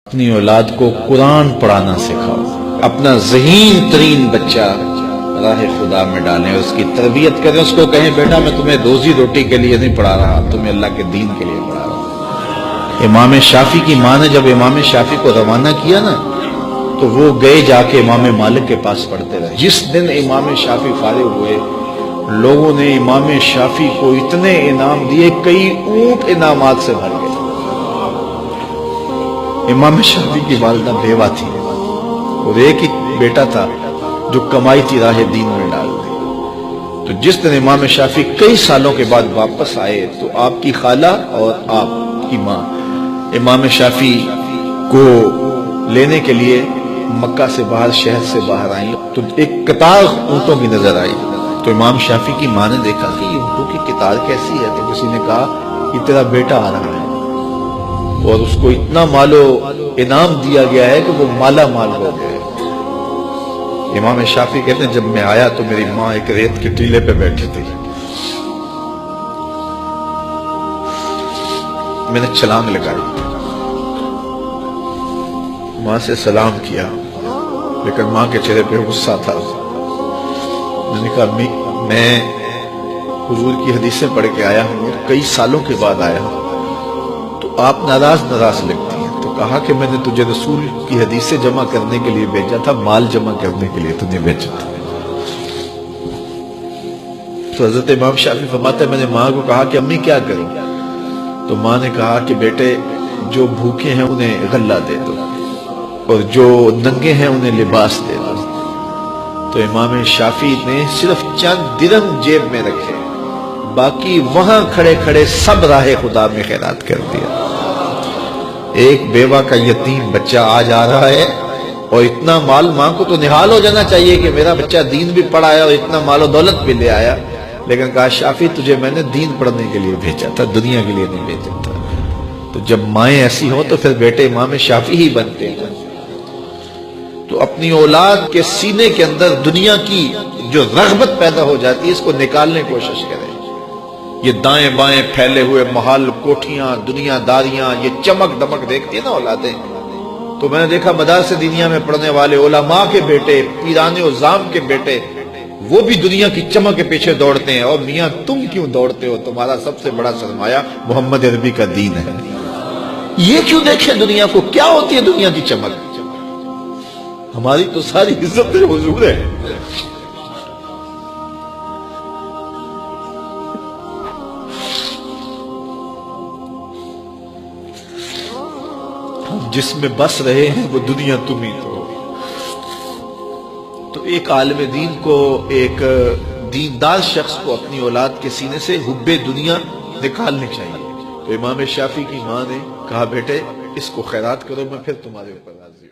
اپنی اولاد کو قرآن پڑھانا سکھاؤ، اپنا ذہین ترین بچہ راہ خدا میں ڈالیں، اس کی تربیت کریں، اس کو کہیں بیٹا میں تمہیں روزی روٹی کے لیے نہیں پڑھا رہا، تمہیں اللہ کے دین کے لیے پڑھا رہا ہوں۔ امام شافعی کی ماں نے جب امام شافعی کو روانہ کیا نا تو وہ گئے جا کے امام مالک کے پاس پڑھتے رہے۔ جس دن امام شافعی فارغ ہوئے لوگوں نے امام شافعی کو اتنے انعام دیے، کئی اونٹ انعامات سے بھر گئے۔ امام شافعی کی والدہ بیوہ تھی اور ایک ہی بیٹا تھا جو کمائی تھی راہ دین میں ڈال دی۔ تو جس دن امام شافعی کئی سالوں کے بعد واپس آئے تو آپ کی خالہ اور آپ کی ماں امام شافعی کو لینے کے لیے مکہ سے باہر، شہر سے باہر آئیں تو ایک قطار اونٹوں کی نظر آئی۔ تو امام شافعی کی ماں نے دیکھا کہ یہ اونٹوں کی قطار کیسی ہے، تو کسی نے کہا یہ تیرا بیٹا آ رہا ہے اور اس کو اتنا مال و انعام دیا گیا ہے کہ وہ مالا مال ہو گئے۔ امام شافعی کہتے ہیں جب میں آیا تو میری ماں ایک ریت کے ٹیلے پہ بیٹھی تھی، میں نے چھلانگ لگائی، ماں سے سلام کیا، لیکن ماں کے چہرے پہ غصہ تھا۔ میں نے کہا امی میں حضور کی حدیثیں پڑھ کے آیا ہوں، کئی سالوں کے بعد آیا ہوں، تو آپ ناراض لگتی ہیں۔ تو کہا کہ میں نے تجھے رسول کی حدیثیں جمع کرنے کے لیے بھیجا تھا، مال جمع کرنے کے لیے تجھے بھیجا تھا۔ تو حضرت امام شافعی فرماتے ہیں میں نے ماں کو کہا کہ امی کیا کروں؟ تو ماں نے کہا کہ بیٹے جو بھوکے ہیں انہیں غلہ دے دو اور جو ننگے ہیں انہیں لباس دے دو۔ تو امام شافعی نے صرف چند درہم جیب میں رکھے، باقی وہاں کھڑے کھڑے سب راہ خدا میں خیرات کر دیا۔ ایک بیوہ کا یتیم بچہ آج آ رہا ہے اور اتنا مال، ماں کو تو نہال ہو جانا چاہیے کہ میرا بچہ دین بھی پڑھایا اور اتنا مال و دولت بھی لے آیا، لیکن کہا شافعی تجھے میں نے دین پڑھنے کے لیے بھیجا تھا، دنیا کے لیے نہیں بھیجا تھا۔ تو جب مائیں ایسی ہوں تو پھر بیٹے امام شافعی ہی بنتے ہیں۔ تو اپنی اولاد کے سینے کے اندر دنیا کی جو رغبت پیدا ہو جاتی ہے اس کو نکالنے کی کوشش کریں۔ یہ دائیں بائیں پھیلے ہوئے محل، کوٹھیاں، دنیا داریاں، یہ چمک دمک دیکھتی ہیں نا اولادیں۔ تو میں نے دیکھا مدارس دینیہ میں پڑھنے والے علماء کے بیٹے، پیران عظام کے بیٹے، وہ بھی دنیا کی چمک کے پیچھے دوڑتے ہیں۔ اور میاں تم کیوں دوڑتے ہو؟ تمہارا سب سے بڑا سرمایہ محمد عربی کا دین ہے۔ یہ کیوں دیکھیں دنیا کو؟ کیا ہوتی ہے دنیا کی چمک؟ ہماری تو ساری عزت حضور ہے۔ جس میں بس رہے ہیں وہ دنیا تم ہی تو ایک عالم دین کو، ایک دیندار شخص کو اپنی اولاد کے سینے سے حب دنیا نکالنی چاہیے۔ تو امام شافعی کی ماں نے کہا بیٹے اس کو خیرات کرو، میں پھر تمہارے اوپر راضی ہوں۔